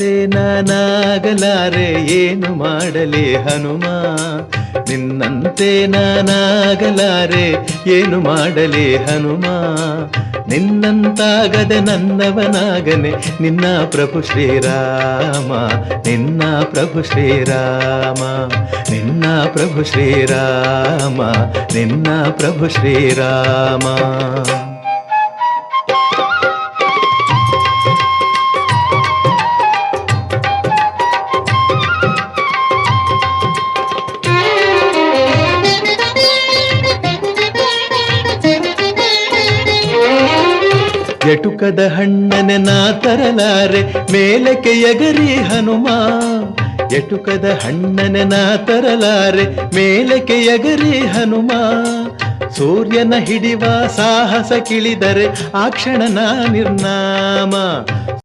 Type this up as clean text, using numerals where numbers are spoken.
ನಿನ್ನಂತೆ ನಾನಾಗಲಾರೆ ಏನು ಮಾಡಲಿ ಹನುಮ, ನಿನ್ನಂತೆ ನಾನಾಗಲಾರೆ ಏನು ಮಾಡಲಿ ಹನುಮ, ನಿನ್ನಂತಾಗದೆ ನನ್ನವನಾಗನೆ ನಿನ್ನ ಪ್ರಭು ಶ್ರೀರಾಮ, ನಿನ್ನ ಪ್ರಭು ಶ್ರೀರಾಮ, ನಿನ್ನ ಪ್ರಭು ಶ್ರೀರಾಮ, ನಿನ್ನ ಪ್ರಭು ಶ್ರೀರಾಮ. ಎಟುಕದ ಹಣ್ಣನೆ ನಾ ತರಲಾರೆ ಮೇಲಕ್ಕೆ ಎಗರಿ ಹನುಮ, ಎಟುಕದ ಹಣ್ಣನೆ ನಾ ತರಲಾರೆ ಮೇಲಕ್ಕೆ ಎಗರಿ ಹನುಮ, ಸೂರ್ಯನ ಹಿಡಿವ ಸಾಹಸ ಕಿಳಿದರೆ ಆ ಕ್ಷಣ ನಾ ನಿರ್ನಾಮ.